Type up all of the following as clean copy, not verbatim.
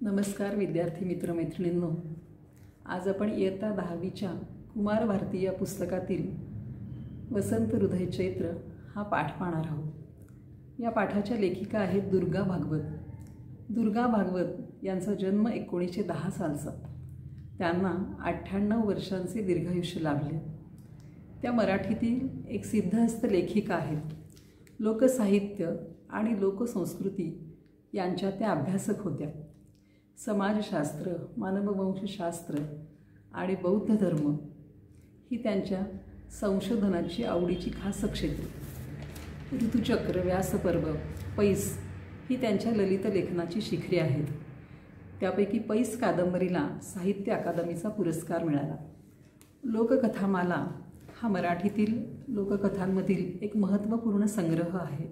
नमस्कार विद्यार्थी मित्रमैत्रिणींनो, आज आपण इयत्ता 10वीच्या कुमार भारती या पुस्तकातील वसंत हृदय चैत्र हा पाठ पाहणार आहोत। या पाठाच्या लेखिका आहेत दुर्गा भागवत। दुर्गा भागवत यांचा जन्म 1910 सालचा। त्यांना 98 वर्षांचे दीर्घायुष्य लाभले। त्या मराठीतील एक सिद्धहस्त लेखिका आहेत। लोकसाहित्य आणि लोकसंस्कृती यांच्या त्या अभ्यासक होत्या। समाजशास्त्र, मानववंशशास्त्र आणि बौद्ध धर्म ही त्यांच्या संशोधनाची आवडीची खास क्षेत्रे। ऋतुचक्र, व्यासपर्व, पैस ही त्यांच्या ललित लेखनाची शिखरे आहेत। त्यापैकी पैस कादंबरीला साहित्य अकादमीचा पुरस्कार मिळाला। लोककथामाला हा मराठीतील लोककथांमधील एक महत्त्वपूर्ण संग्रह आहे।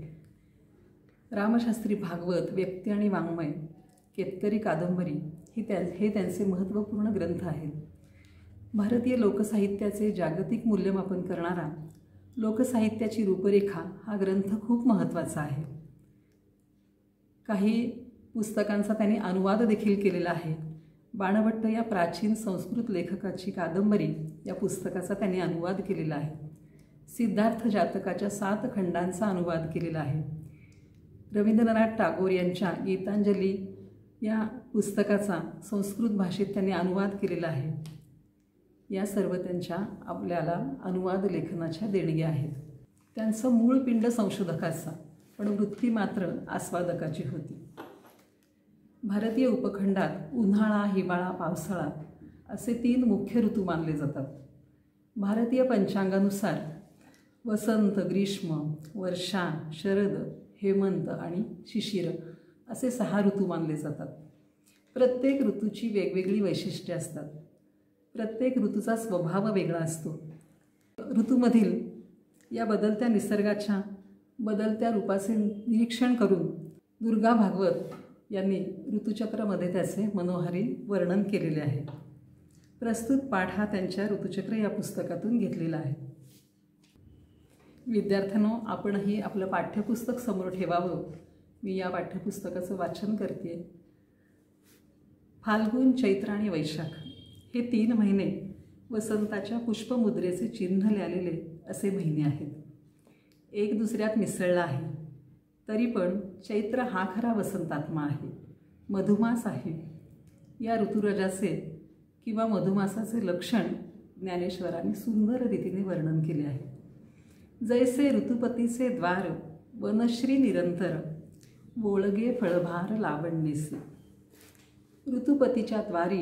रामशास्त्री भागवत, व्यक्ती आणि वाङ्मय, केतकरी कादंबरी हे त्यांचे महत्त्वपूर्ण ग्रंथ आहेत। भारतीय लोकसाहित्याचे जागतिक मूल्यमापन करणारा लोकसाहित्याची रूपरेखा हा ग्रंथ खूप महत्त्वाचा आहे। काही पुस्तकांचा त्यांनी अनुवाद देखील केलेला आहे। बाणभट्ट या प्राचीन संस्कृत लेखकाची कादंबरी या पुस्तकाचा त्यांनी अनुवाद केलेला आहे। सिद्धार्थ जातकाच्या 7 खंडांचा अनुवाद केलेला आहे। रवींद्रनाथ टागोर यांच्या गीतांजली या पुस्तकाचा संस्कृत भाषेत त्यांनी अनुवाद केलेला आहे। या सर्व त्यांच्या आपल्याला अनुवाद लेखनाच्या देणग्या आहेत। त्यांचं मूळ पिंड संशोधकाचा, पण वृत्ती मात्र आस्वादकाची होती। भारतीय उपखंडात उन्हाळा, हिवाळा, पावसाळा असे 3 मुख्य ऋतू मानले जातात। भारतीय पंचांगानुसार वसंत, ग्रीष्म, वर्षा, शरद, हेमंत आणि शिशिर असे 6 ऋतू मानले जातात। प्रत्येक ऋतूची वेगवेगळी वैशिष्ट्ये असतात। प्रत्येक ऋतूचा स्वभाव वेगळा असतो। ऋतूमधील या बदलत्या निसर्गाच्या बदलत्या रूपाचे निरीक्षण करून दुर्गा भागवत यांनी ऋतुचक्रामध्ये त्याचे मनोहारी वर्णन केलेले आहे। प्रस्तुत पाठ हा त्यांच्या ऋतुचक्र या पुस्तकातून घेतलेला आहे। विद्यार्थ्यांनो, आपणही आपलं पाठ्यपुस्तक समोर ठेवावं। मी या पाठ्यपुस्तकाचं वाचन करते। फाल्गुन, चैत्र आणि वैशाख हे 3 महिने वसंताच्या पुष्पमुद्रेचे चिन्ह लिहिलेले असे महिने आहेत। एक दुसऱ्यात मिसळला आहे, तरी पण चैत्र हा खरा वसंतात्मा आहे, मधुमास आहे। या ऋतुराजाचे किंवा मधुमासाचे लक्षण ज्ञानेश्वरांनी सुंदर रीतीने वर्णन केले आहे। जैसे ऋतुपतीचे द्वार वनश्री निरंतर, वोळगे फळभार लावण्यसे। ऋतुपतीच्या द्वारी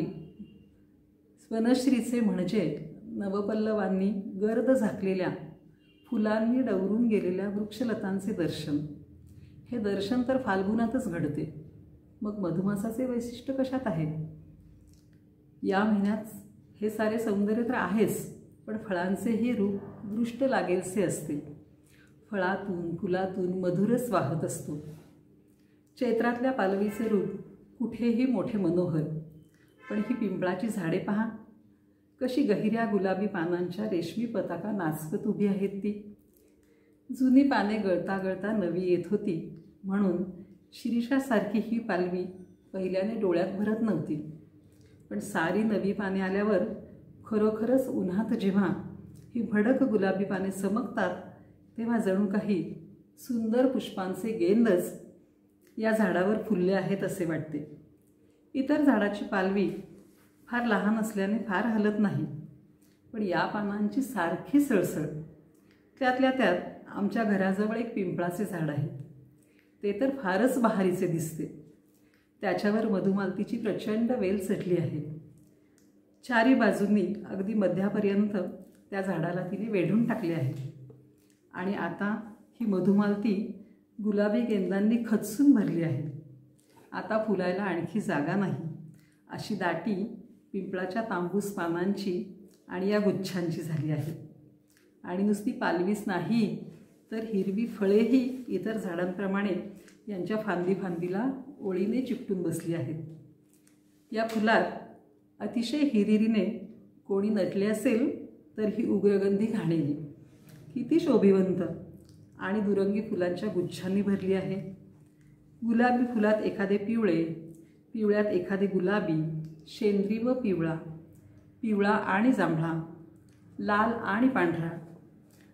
वनश्रीचे म्हणजे नवपल्लवांनी गर्द झाकलेल्या फुलांनी डवरून गेलेल्या वृक्षलतांचे दर्शन। हे दर्शन तर फाल्गुनातच घडते। मग मधुमासाचे वैशिष्ट्य कशात आहे? या महिन्यात हे सारे सौंदर्य तर आहेच, पण फळांचेही रूप दृष्ट लागेलसे असते। फळातून फुलातून मधुरस वाहत असतो। चैत्रातल्या पालवीचे रूप कुठेही मोठे मनोहर, पण ही पिंपळाची झाडे पहा, कशी गहिऱ्या गुलाबी पानांच्या रेशमी पताका नाचवत उभी आहेत ती। जुनी पाने गळता गळता नवी येत होती, म्हणून शिरीषासारखी ही पालवी पहिल्याने डोळ्यात भरत नव्हती। पण सारी नवी पाने आल्यावर खरोखरच उन्हात जेव्हा ही भडक गुलाबी पाने चमकतात, तेव्हा जणू काही सुंदर पुष्पांचे गेंदच या झाडावर फुलले आहेत असे वाटते। इतर झाडाची पालवी फार लहान असल्याने फार हलत नाही, पण या पानांची सारखी सळसळ। त्यातल्या त्यात आमच्या घराजवळ एक पिंपळाचे झाड आहे, ते तर फारच बहारीचे दिसते। त्याच्यावर मधुमालतीची प्रचंड वेल चढली आहे। चारी बाजूंनी अगदी मध्यापर्यंत त्या झाडाला तिने वेढून टाकले आहे। आणि आता ही मधुमालती गुलाबी गेंदांनी खचून भरली आहे। आता फुलायला आणखी जागा नाही, अशी दाटी पिंपळाच्या तांबूस पानांची आणि या गुच्छांची झाली आहे। आणि नुसती पालवीच नाही, तर हिरवी फळेही इतर झाडांप्रमाणे यांच्या फांदीला ओळीने चिकटून बसली आहेत। या फुलात अतिशय हिरिरीने कोणी नटले असेल तर ही उग्रगंधी घाणेली किती शोभिवंत आणि दुरंगी फुलांच्या गुच्छांनी भरली आहे। गुलाबी फुलात एखादे पिवळे, पिवळ्यात एखादे गुलाबी, शेंद्री व पिवळा, पिवळा आणि जांभळा, लाल आणि पांढरा,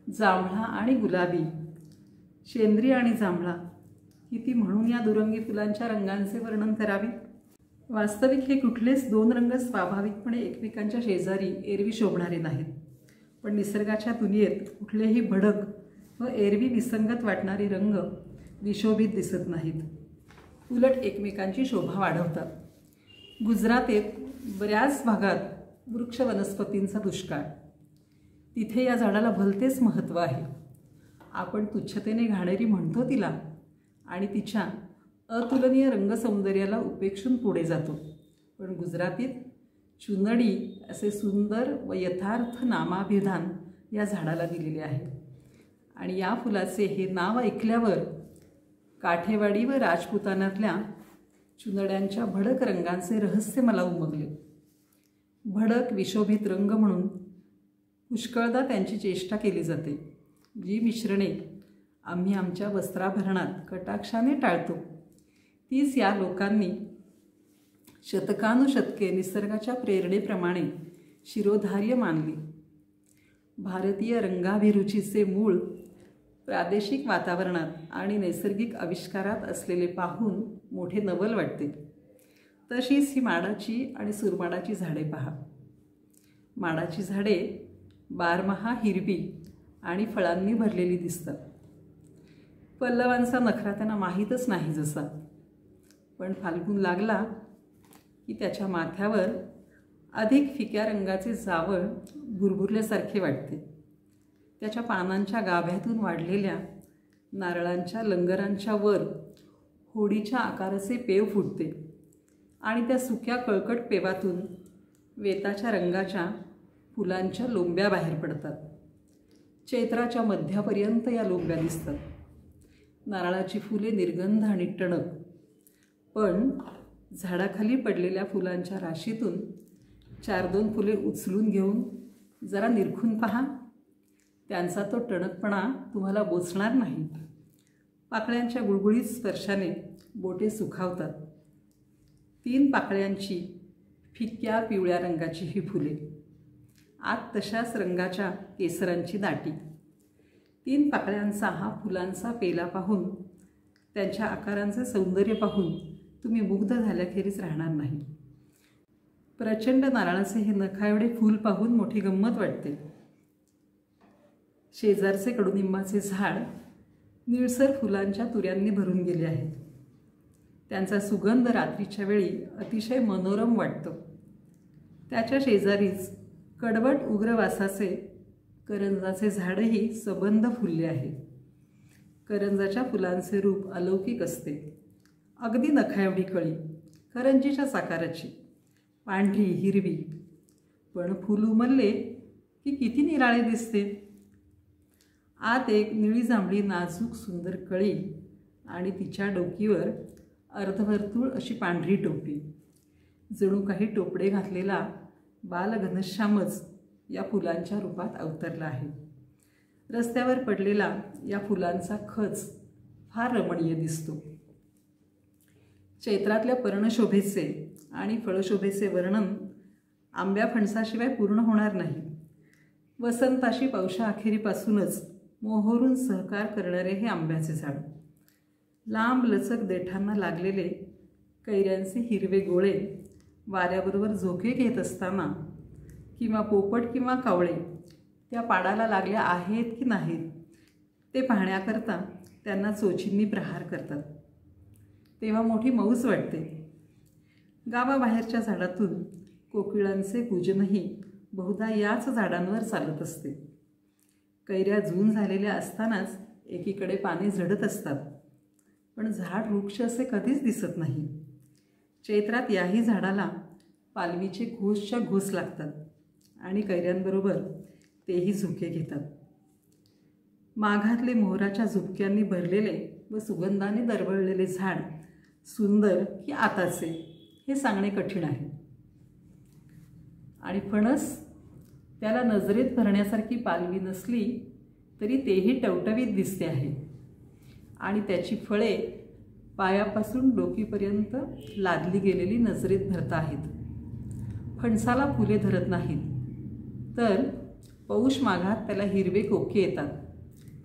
जांभळा आणि गुलाबी, शेंद्री आणि जांभळा, किती म्हणून या दुरंगी फुलांच्या रंगांचे वर्णन करावे. वास्तविक हे कुठलेच दोन रंग स्वाभाविकपणे एकमेकांच्या शेजारी एरवी शोभणारे नाहीत, पण निसर्गाच्या दुनियेत कुठलेही भडक व एरवी विसंगत वाटणारे रंग विशोभित दिसत नाहीत, उलट एकमेकांची शोभा वाढवतात. गुजरातेत बऱ्याच भागात वृक्ष वनस्पतींचा दुष्काळ. तिथे या झाडाला भलतेच महत्त्व आहे. आपण तुच्छतेने घाणेरी म्हणतो तिला आणि तिच्या अतुलनीय रंगसौंदर्याला उपेक्षून पुढे जातो, पण गुजरातीत चुनडी असे सुंदर व यथार्थ नामाभिधान या झाडाला दिलेले आहे. आणि या फुलाचे हे नाव ऐकल्यावर काठेवाडी व राजपुतानातल्या चुनड्यांच्या भडक रंगांचे रहस्य मला उमगले. भडक विशोभित रंग म्हणून पुष्कळदा त्यांची चेष्टा केली जाते, जी मिश्रणे आम्ही आमच्या वस्त्राभरणात कटाक्षाने टाळतो, तीच या लोकांनी शतकानुशतके निसर्गाच्या प्रेरणेप्रमाणे शिरोधार्य मानली. भारतीय रंगाभिरुचीचे मूळ प्रादेशिक वातावरणात आणि नैसर्गिक आविष्कारात असलेले पाहून मोठे नवल वाटते. तशीच ही माडाची आणि सुरमाडाची झाडे पहा. माडाची झाडे बारमाहा हिरवी आणि फळांनी भरलेली दिसतात. पल्लवांचा नखरा त्यांना माहीतच नाही जसा, पण फाल्गुन लागला की त्याच्या माथ्यावर अधिक फिक्या रंगाचे जावळ भुरभुरल्यासारखे वाटते. त्याच्या पानांच्या गाभ्यातून वाढलेल्या नारळांच्या लंगरांच्या वर होडीच्या आकाराचे पेव फुटते आणि त्या सुक्या कळकट पेवातून वेताच्या रंगाच्या फुलांच्या लोंब्या बाहेर पडतात. चैत्राच्या मध्यापर्यंत या लोंब्या दिसतात. नारळाची फुले निर्गंध आणि टणक, पण झाडाखाली पडलेल्या फुलांच्या राशीतून 4-2 फुले उचलून घेऊन जरा निरखून पहा. त्यांचा तो टणकपणा तुम्हाला बोचणार नाही. पाकळ्यांच्या गुळगुळीत स्पर्शाने बोटे सुखावतात. 3 पाकळ्यांची फिक्या पिवळ्या रंगाची ही फुले, आत तशाच रंगाच्या केसरांची दाटी. 3 पाकळ्यांचा हा फुलांचा पेला पाहून, त्यांच्या आकारांचे सौंदर्य पाहून तुम्ही मुग्ध झाल्याखेरीज राहणार नाही. प्रचंड नारळाचे हे नखाएवढे फूल पाहून मोठी गंमत वाटते. शेजारचे कडुनिंबाचे झाड निळसर फुलांच्या तुऱ्यांनी भरून गेले आहेत. त्यांचा सुगंध रात्रीच्या वेळी अतिशय मनोरम वाटतो. त्याच्या शेजारीच कडवट उग्रवासाचे करंजाचे झाडही सबंध फुलले आहे. करंजाच्या फुलांचे रूप अलौकिक असते. अगदी नखाएवढी कळी, करंजीच्या आकाराची, पांढरी हिरवी, पण फूल उमलले की किती निराळे दिसते. आत एक निळी जांभळी नाजूक सुंदर कळी आणि तिच्या डोकीवर अर्धवर्तुळ अशी पांढरी टोपी. जणू काही टोपडे घातलेला बालघनश्यामच या फुलांच्या रूपात अवतरला आहे. रस्त्यावर पडलेला या फुलांचा खच फार रमणीय दिसतो. चैत्रातल्या पर्णशोभेचे आणि फळशोभेचे वर्णन आंब्या फणसाशिवाय पूर्ण होणार नाही. वसंताशी पौषा अखेरीपासूनच मोहरून सहकार करणारे हे आंब्याचे झाड. लांब लचक देठांना लागलेले कैऱ्यांचे हिरवे गोळे वाऱ्याबरोबर झोके घेत असताना किंवा पोपट किंवा कावळे त्या पाडाला लागल्या आहेत की नाहीत ते पाहण्याकरता त्यांना चोचींनी प्रहार करतात. तेव्हा मोठी मौज वाटते. गावाबाहेरच्या झाडातून कोकिळांचे कूजनही बहुधा याच झाडांवर चालत असते. कैऱ्या जून झालेल्या असतानाच एकीकडे पाने झडत असतात, पण झाड वृक्ष असे कधीच दिसत नाही. चैत्रात याही झाडाला पालवीचे घोसच्या घोस लागतात आणि कैऱ्यांबरोबर तेही झुके घेतात. माघातले मोहराच्या झुपक्यांनी भरलेले व सुगंधाने दरवळलेले झाड सुंदर की आताचे हे सांगणे कठीण आहे. आणि फणस त्याला नजरेत भरण्यासारखी पालवी नसली तरी तेही टवटवीत दिसते आहे आणि त्याची फळे पायापासून डोकीपर्यंत लादली गेलेली नजरेत धरता आहेत. फणसाला फुले धरत नाहीत, तर पौष माघात त्याला हिरवे कोके येतात,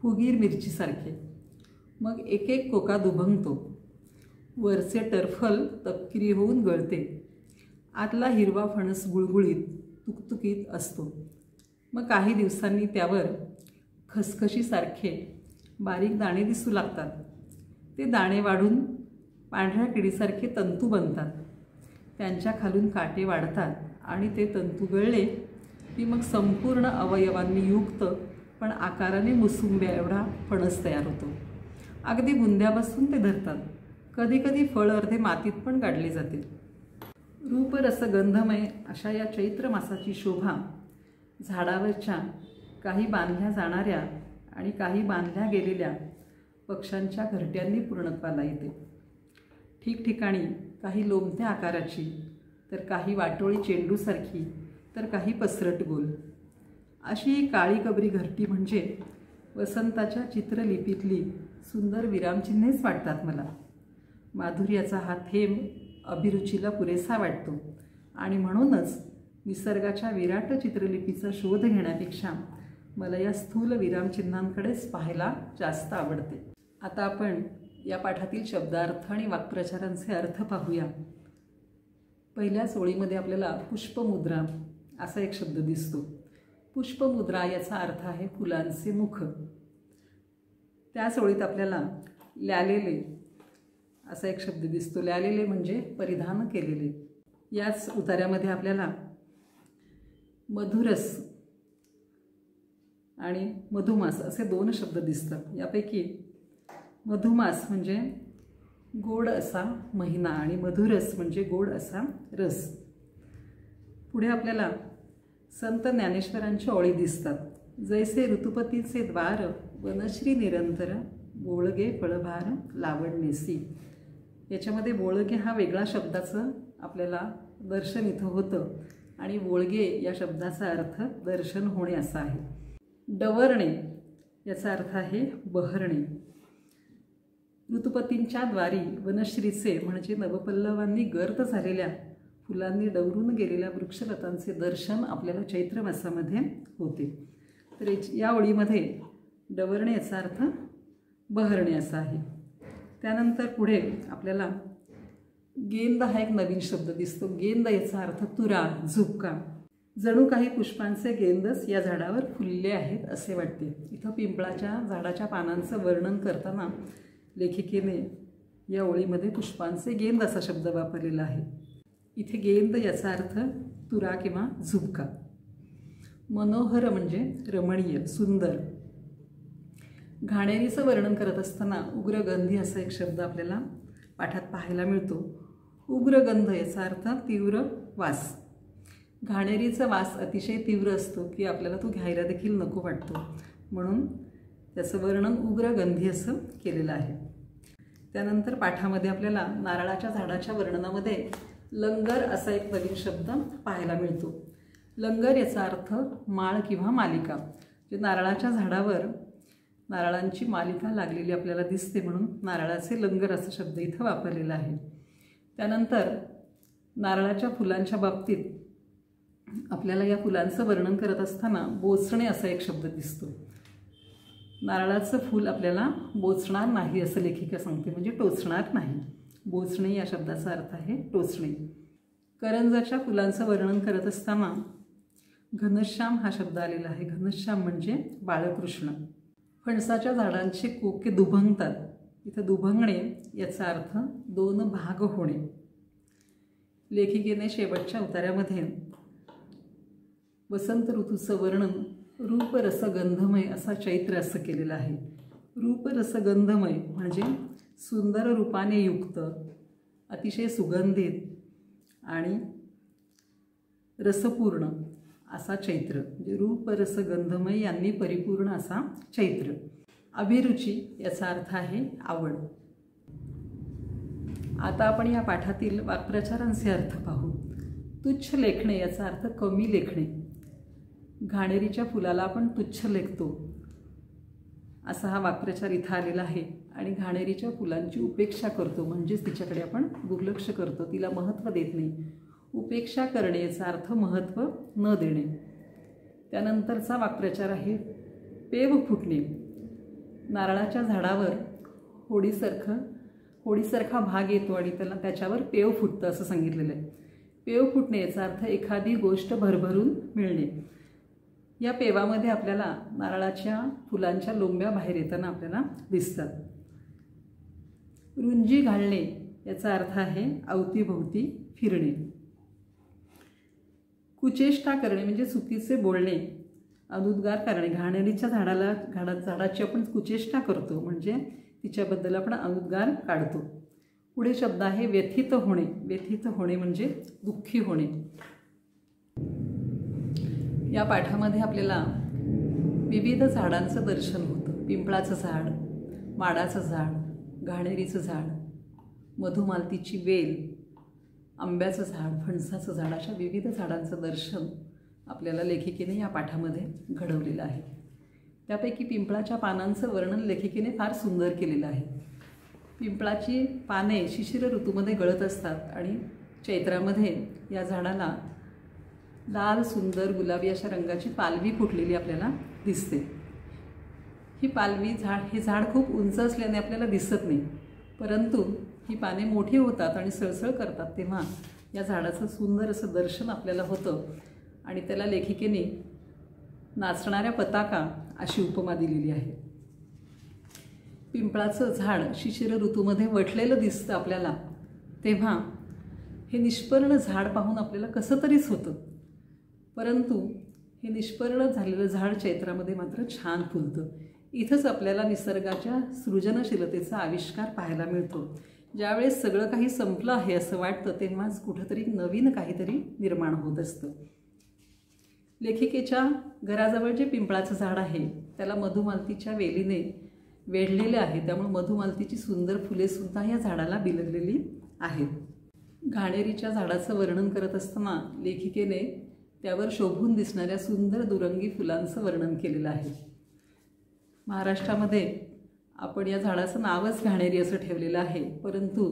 फुगीर मिरचीसारखे. मग एक एक कोका दुभंगतो. वरचे टरफल तपकिरी होऊन गळते. आतला हिरवा फणस गुळगुळीत तुकतुकीत असतो. मग काही दिवसांनी त्यावर खसखशीसारखे बारीक दाणे दिसू लागतात. ते दाणे वाढून पांढऱ्या किडीसारखे तंतू बनतात. त्यांच्या खालून काटे वाढतात आणि ते तंतू गळले की मग संपूर्ण अवयवांनी युक्त पण आकाराने मुसुंब्या एवढा फणस तयार होतो. अगदी बुंद्यापासून ते धरतात. कधीकधी फळ अर्धे मातीत पण गाडले जाते. रूपरसगंधमय अशा या चैत्र मासाची शोभा झाडावरच्या काही बांधल्या जाणाऱ्या आणि काही बांधल्या गेलेल्या पक्ष्यांच्या घरट्यांनी पूर्णत्वाला येते. ठिकठिकाणी काही लोंबत्या आकाराची, तर काही वाटोळी चेंडूसारखी, तर काही पसरट गोल. अशी ही काळी कबरी घरटी म्हणजे वसंताच्या चित्रलिपीतली सुंदर विरामचिन्हेच वाटतात मला. माधुर्याचा हा थेंब अभिरुचीला पुरेसा वाटतो आणि म्हणूनच निसर्गाच्या विराट चित्रलिपीचा शोध घेण्यापेक्षा मला या स्थूल विरामचिन्हांकडेच पाहायला जास्त आवडते. आता आपण या पाठातील शब्दार्थ आणि वाक्प्रचारांचे अर्थ पाहूया. पहिल्याच ओळीमध्ये आपल्याला पुष्पमुद्रा असा एक शब्द दिसतो. पुष्पमुद्रा याचा अर्थ आहे फुलांचे मुख. त्याच ओळीत आपल्याला ल्यालेले असा एक शब्द दिसतो. ल्यालेले म्हणजे परिधान केलेले. याच उतार्यामध्ये आपल्याला मधुरस आणि मधुमास असे दोन शब्द दिसतात. यापैकी मधुमास म्हणजे गोड असा महिना आणि मधुरस म्हणजे गोड असा रस. पुढे आपल्याला संत ज्ञानेश्वरांच्या ओळी दिसतात. जैसे ऋतुपतीचे द्वार वनश्री निरंतर बोळगे फळभार लावणनेसी. याच्यामध्ये बोळगे हा वेगळा शब्दाचं आपल्याला दर्शन इथं होतं आणि बोळगे या शब्दाचा अर्थ दर्शन होणे असा आहे. डवरणे याचा अर्थ आहे बहरणे. ऋतुपतींच्या द्वारी वनश्रीचे म्हणजे नवपल्लवांनी गर्द झालेल्या फुलांनी डवरून गेलेल्या वृक्षलतांचे दर्शन आपल्याला चैत्र मासामध्ये होते. तर या ओळीमध्ये डवरणे याचा अर्थ बहरणे असा आहे. त्यानंतर पुढे आपल्याला गेंद हा एक नवीन शब्द दिसतो. गेंद याचा अर्थ तुरा, झुपका. जणू काही पुष्पांचे गेंदच या झाडावर फुलले आहेत असे वाटते. इथं पिंपळाच्या झाडाच्या पानांचं वर्णन करताना लेखिकेने या ओळीमध्ये पुष्पांचे गेंद असा शब्द वापरलेला आहे. इथे गेंद याचा अर्थ तुरा किंवा झुपका. मनोहर म्हणजे रमणीय, सुंदर. घाणेरीचं वर्णन करत असताना उग्रगंधी असा एक शब्द आपल्याला पाठात पाहायला मिळतो. उग्रगंध याचा अर्थ तीव्र वास. घाणेरीचा वास अतिशय तीव्र असतो की आपल्याला तो घ्यायला देखील नको वाटतो, म्हणून त्याचं वर्णन उग्रगंधी असं केलेलं आहे. त्यानंतर पाठामध्ये आपल्याला नारळाच्या झाडाच्या वर्णनामध्ये लंगर असा एक नवीन शब्द पाहायला मिळतो. लंगर याचा अर्थ माळ किंवा मालिका. जे नारळाच्या झाडावर नारळांची मालिका लागलेली आपल्याला दिसते, म्हणून नारळाचे लंगर असा शब्द इथं वापरलेला आहे. त्यानंतर नारळाच्या फुलांच्या बाबतीत आपल्याला या फुलांचं वर्णन करत असताना बोचणे असा एक शब्द दिसतो. नारळाचं फूल आपल्याला बोचणार नाही असं लेखिका सांगते, म्हणजे टोचणार नाही. बोचणे या शब्दाचा अर्थ आहे टोचणे. करंजाच्या फुलांचं वर्णन करत असताना घनश्याम हा शब्द आलेला आहे. घनश्याम म्हणजे बाळकृष्ण. फणसाच्या झाडांचे कोके दुभंगतात. इथं दुभंगणे याचा अर्थ दोन भाग होणे. लेखिकेने शेवटच्या उतार्यामध्ये वसंत ऋतूचं वर्णन रूपरसगंधमय असा चैत्र असं केलेलं आहे. रूपरसगंधमय म्हणजे सुंदर रूपाने युक्त, अतिशय सुगंधित आणि रसपूर्ण असा चैत्र, म्हणजे रूपरसगंधमय यांनी परिपूर्ण असा चैत्र. अभिरुची याचा अर्थ आहे आवड. आता आपण या पाठातील वाक्प्रचारांचे अर्थ पाहू. तुच्छ लेखणे याचा अर्थ कमी लेखणे. घाणेरीच्या फुलाला आपण तुच्छ लेखतो असा हा वाक्प्रचार इथं आलेला आहे. आणि घाणेरीच्या फुलांची उपेक्षा करतो, म्हणजेच तिच्याकडे आपण दुर्लक्ष करतो, तिला महत्त्व देत नाही. उपेक्षा करणे याचा अर्थ महत्त्व न देणे. त्यानंतरचा वाक्प्रचार आहे पेव फुटणे. नारळाच्या झाडावर होडीसारखा भाग येतो आणि त्याच्यावर पेव फुटतं असं सांगितलेलं आहे. पेव फुटणे याचा अर्थ एखादी गोष्ट भरभरून मिळणे. या पेवामध्ये आपल्याला नारळाच्या फुलांच्या लोंब्या बाहेर येताना आपल्याला दिसतात. रुंजी घालणे याचा अर्थ आहे अवतीभोवती फिरणे. कुचेष्टा करणे म्हणजे चुकीचे बोलणे, अनुद्गार करणे. घाणेरीच्या झाडाची आपण कुचेष्टा करतो, म्हणजे तिच्याबद्दल आपण अनुद्गार काढतो. पुढे शब्द आहे व्यथित होणे. व्यथित होणे म्हणजे दुःखी होणे. या पाठामध्ये आपल्याला विविध झाडांचं दर्शन होतं. पिंपळाचं झाड, माडाचं झाड, घाणेरीचं झाड, मधुमालतीची वेल, आंब्याचं झाड, फणसाचं झाड, अशा विविध झाडांचं दर्शन आपल्याला लेखिकेने या पाठामध्ये घडवलेलं आहे. त्यापैकी पिंपळाच्या पानांचं वर्णन लेखिकेने फार सुंदर केलेलं आहे. पिंपळाची पाने शिशिर ऋतूमध्ये गळत असतात आणि चैत्रामध्ये या झाडाला लाल सुंदर गुलाबी अशा रंगाची पालवी फुटलेली आपल्याला दिसते. ही पालवी हे झाड खूप उंच असल्याने आपल्याला दिसत नाही, परंतु ही पाने मोठी होतात आणि सळसळ करतात तेव्हा या झाडाचं सुंदर असं दर्शन आपल्याला होतं आणि त्याला लेखिकेने नाचणाऱ्या पताका अशी उपमा दिलेली आहे. पिंपळाचं झाड शिशिर ऋतूमध्ये वटलेलं दिसतं आपल्याला, तेव्हा हे निष्पर्ण झाड पाहून आपल्याला कसं तरीच होतं, परंतु हे निष्पर्ण झालेलं झाड चैत्रामध्ये मात्र छान फुलतं. इथंच आपल्याला निसर्गाच्या सृजनशीलतेचा आविष्कार पाहायला मिळतो. ज्यावेळेस सगळं काही संपलं आहे असं वाटतं तेव्हाच कुठंतरी नवीन काहीतरी निर्माण होत असतं. लेखिकेच्या घराजवळ जे पिंपळाचं झाड आहे त्याला मधुमालतीच्या वेलीने वेढलेले आहे, त्यामुळे मधुमालतीची सुंदर फुलेसुद्धा या झाडाला बिलगलेली आहेत. घाणेरीच्या झाडाचं वर्णन करत असताना लेखिकेने त्यावर शोभून दिसणाऱ्या सुंदर दुरंगी फुलांचं वर्णन केलेलं आहे. महाराष्ट्रामध्ये आपण या झाडाचं नावच घाणेरी असं ठेवलेलं आहे, परंतु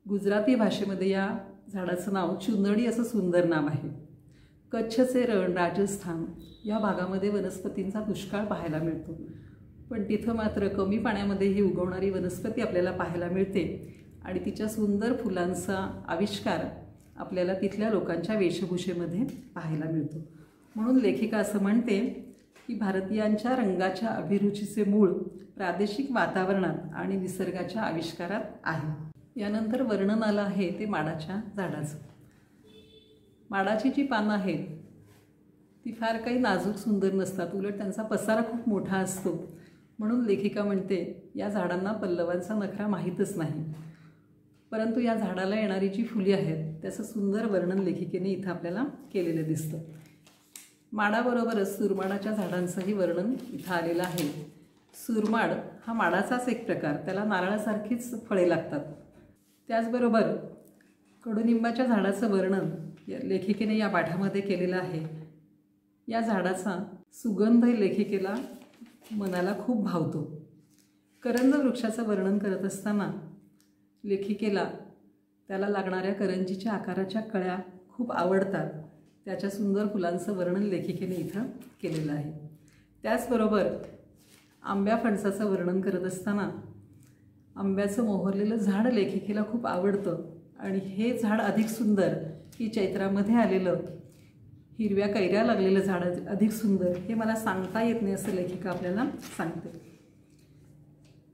गुजराती भाषेमध्ये या झाडाचं नाव चुंदडी असं सुंदर नाव आहे. कच्छचे रण, राजस्थान या भागामध्ये वनस्पतींचा दुष्काळ पाहायला मिळतो, पण तिथं मात्र कमी पाण्यामध्ये ही उगवणारी वनस्पती आपल्याला पाहायला मिळते आणि तिच्या सुंदर फुलांचा आविष्कार आपल्याला तिथल्या लोकांच्या वेशभूषेमध्ये पाहायला मिळतो. म्हणून लेखिका असं म्हणते की भारतीयांच्या रंगाच्या अभिरुचीचे मूळ प्रादेशिक वातावरणात आणि निसर्गाच्या आविष्कारात आहे. यानंतर वर्णन आलं आहे ते माडाच्या झाडाचं. माडाची जी पानं आहेत ती फार काही नाजूक सुंदर नसतात, उलट त्यांचा पसारा खूप मोठा असतो. म्हणून लेखिका म्हणते या झाडांना पल्लवांचा नखरा माहीतच नाही, परंतु या झाडाला येणारी जी फुले आहेत त्याचं सुंदर वर्णन लेखिकेने इथं आपल्याला केलेलं दिसतं. माडाबरोबरच सुरमाडाच्या झाडांचंही वर्णन इथं आलेलं आहे. सुरमाड हा माडाचाच एक प्रकार, त्याला नारळासारखीच फळे लागतात. त्याचबरोबर कडुनिंबाच्या झाडाचं वर्णन लेखिकेने या पाठामध्ये केलेलं आहे. या झाडाचा सुगंध लेखिकेला मनाला खूप भावतो. करंज वृक्षाचं वर्णन करत असताना लेखिकेला त्याला लागणाऱ्या करंजीच्या आकाराच्या कळ्या खूप आवडतात. त्याच्या सुंदर फुलांचं वर्णन लेखिकेने इथं केलेलं आहे. त्याचबरोबर आंब्या फणसाचं वर्णन करत असताना आंब्याचं मोहरलेलं झाड लेखिकेला खूप आवडतं आणि हे झाड अधिक सुंदर की चैत्रामध्ये आलेलं हिरव्या कैऱ्या लागलेलं झाड अधिक सुंदर हे मला सांगता येत नाही असं लेखिका आपल्याला सांगते.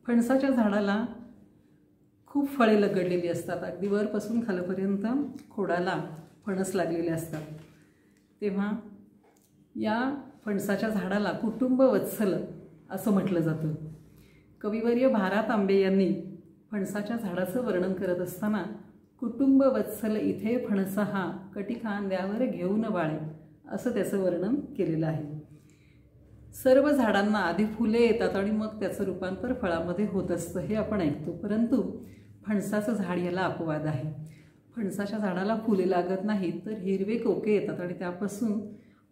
फणसाच्या झाडाला खूप फळे लगडलेली असतात, अगदी वरपासून खालपर्यंत खोडाला फणस लागलेले असतात. तेव्हा या फणसाच्या झाडाला कुटुंब वत्सल असं म्हटलं जातं. कविवर्य भारा तांबे यांनी फणसाच्या झाडाचं वर्णन करत असताना कुटुंब वत्सल इथे फणस हा कटी खांद्यावर घेऊन वाळे असं त्याचं वर्णन केलेलं आहे. सर्व झाडांना आधी फुले येतात आणि मग त्याचं रूपांतर फळामध्ये होत असतं हे आपण ऐकतो, परंतु फणसाचं झाड याला अपवाद आहे. फणसाच्या झाडाला फुले लागत नाहीत तर हिरवे कोके येतात आणि त्यापासून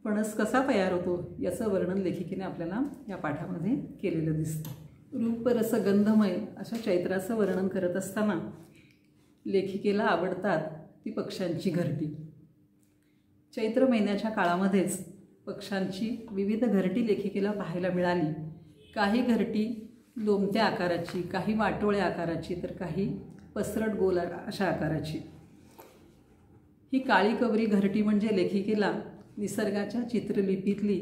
फणस कसा तयार होतो याचं वर्णन लेखिकेने आपल्याला या पाठामध्ये केलेलं दिसतं. रूपरसगंधमय अशा चैत्राचं वर्णन करत असताना लेखिकेला आवडतात ती पक्ष्यांची घरटी. चैत्र महिन्याच्या काळामध्येच पक्ष्यांची विविध घरटी लेखिकेला पाहायला मिळाली. काही घरटी लोमत्या आकाराची, काही वाटोळ्या आकाराची, तर काही पसरट गोल अशा आकाराची. ही काळी कवरी घरटी म्हणजे लेखिकेला निसर्गाच्या चित्रलिपीतली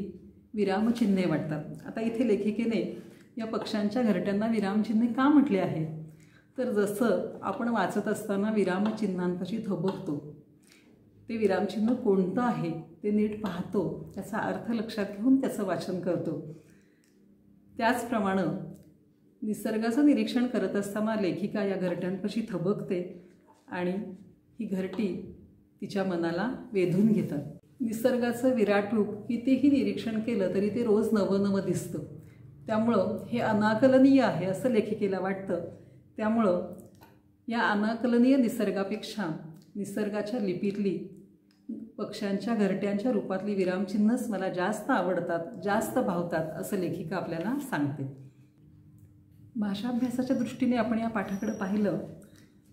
विरामचिन्हे वाटतात. आता इथे लेखिकेने या पक्ष्यांच्या घरट्यांना विरामचिन्हे का म्हटले आहे, तर जसं आपण वाचत असताना विरामचिन्हांपाशी थबकतो, ते विरामचिन्ह कोणतं आहे ते नीट पाहतो, त्याचा अर्थ लक्षात घेऊन त्याचं वाचन करतो. त्याचप्रमाणे निसर्गाचं निरीक्षण करत असताना लेखिका या घरट्यांपाशी थबकते आणि ही घरटी तिच्या मनाला वेधून घेतात. निसर्गाचं विराट रूप कितीही निरीक्षण केलं तरी ते रोज नवं नवं दिसतं. त्यामुळं हे अनाकलनीय आहे असं लेखिकेला वाटतं. त्यामुळं या अनाकलनीय निसर्गापेक्षा निसर्गाच्या लिपीतली पक्ष्यांच्या घरट्यांच्या रूपातली विरामचिन्हच मला जास्त आवडतात, जास्त भावतात असं लेखिका आपल्याला सांगते. भाषाभ्यासाच्या दृष्टीने आपण या पाठाकडे पाहिलं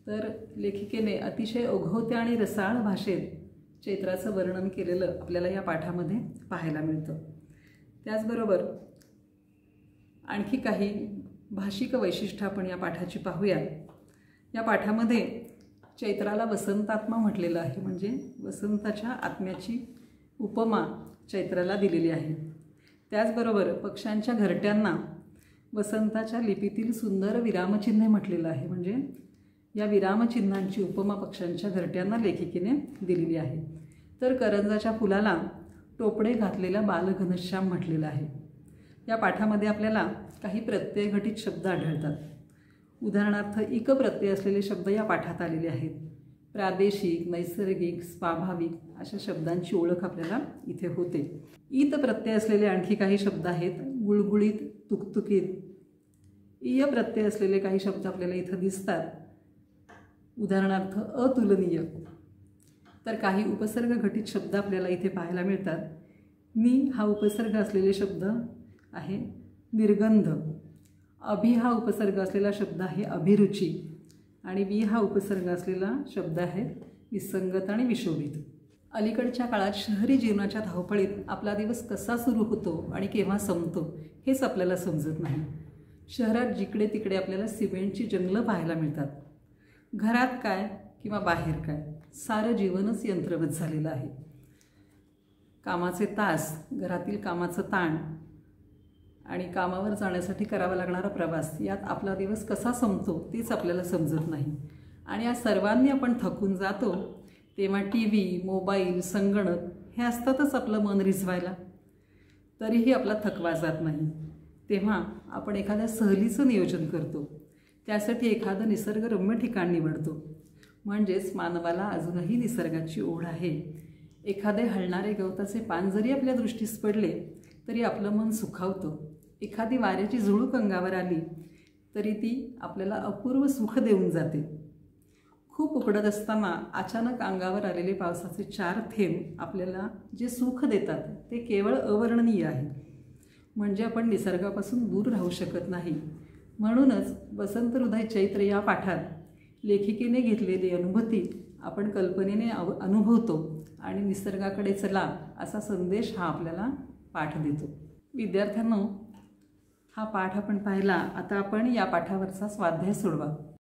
तर लेखिकेने अतिशय ओघवत्या आणि रसाळ भाषेत चैत्राचं वर्णन केलेलं आपल्याला या पाठामध्ये पाहायला मिळतं. त्याचबरोबर आणखी काही भाषिक वैशिष्ट्य आपण या पाठाची पाहूया. या पाठामध्ये चैत्राला वसंतात्मा म्हटलेलं आहे, म्हणजे वसंताच्या आत्म्याची उपमा चैत्राला दिलेली आहे. त्याचबरोबर पक्ष्यांच्या घरट्यांना वसंताच्या लिपीतील सुंदर विरामचिन्हे म्हटलेलं आहे, म्हणजे या विरामचिन्हांची उपमा पक्ष्यांच्या घरट्यांना लेखिकेने दिलेली आहे. तर करंजाच्या फुलाला टोपडे घातलेला बालघनश्याम म्हटलेलं आहे. या पाठामध्ये आपल्याला काही प्रत्ययघटित शब्द आढळतात. उदाहरणार्थ इक प्रत्यय असलेले शब्द या पाठात आलेले आहेत. प्रादेशिक, नैसर्गिक, स्वाभाविक अशा शब्दांची ओळख आपल्याला इथे होते. ईत प्रत्यय असलेले आणखी काही शब्द आहेत. गुळगुळीत, तुकतुकीत. इय प्रत्यय असलेले काही शब्द आपल्याला इथं दिसतात. उदाहरणार्थ अतुलनीय. तर काही उपसर्ग घटित शब्द आपल्याला इथे पाहायला मिळतात. नि हा उपसर्ग असलेले शब्द आहे निर्गंध. अभि हा उपसर्ग असलेला शब्द आहे अभिरुची. आणि वि हा उपसर्ग असलेला शब्द आहे विसंगत आणि विशोभित. अलीकडच्या काळात शहरी जीवनाच्या धावपळीत आपला दिवस कसा सुरू होतो आणि केव्हा संपतो हेच आपल्याला समजत नाही. शहरात जिकडे तिकडे आपल्याला सिमेंटची जंगलं पाहायला मिळतात. घरात काय किंवा बाहेर काय, सारं जीवनच यंत्रवत झालेलं आहे. कामाचे तास, घरातील कामाचं ताण आणि कामावर जाण्यासाठी करावा लागणारा प्रवास, यात आपला दिवस कसा संपतो तेच आपल्याला समजत नाही. आणि या सर्वांनी आपण थकून जातो तेव्हा टी व्ही, मोबाईल, संगणक हे असतातच आपलं मन रिझवायला, तरीही आपला थकवा जात नाही. तेव्हा आपण एखाद्या सहलीचं नियोजन करतो. त्यासाठी एखादं निसर्गरम्य ठिकाण निवडतो. म्हणजेच मानवाला अजूनही निसर्गाची ओढ आहे. एखादे हलणारे गवताचे पान जरी आपल्या दृष्टीस पडले तरी आपलं मन सुखावतं. एखादी वाऱ्याची झुळूक अंगावर आली तरी ती आपल्याला अपूर्व सुख देऊन जाते. खूप उकडत असताना अचानक अंगावर आलेले पावसाचे 4 थेंब आपल्याला जे सुख देतात ते केवळ अवर्णनीय आहे. म्हणजे आपण निसर्गापासून दूर राहू शकत नाही. म्हणूनच वसंत हृदय चैत्र या पाठात लेखिकेने घेतलेली अनुभूती आपण कल्पनेने अनुभवतो आणि निसर्गाकडे चला असा संदेश हा आपल्याला पाठ देतो. विद्यार्थ्यांनो, हा पाठ आपण पाहिला. आता आपण या पाठावरचा स्वाध्याय सोडवा.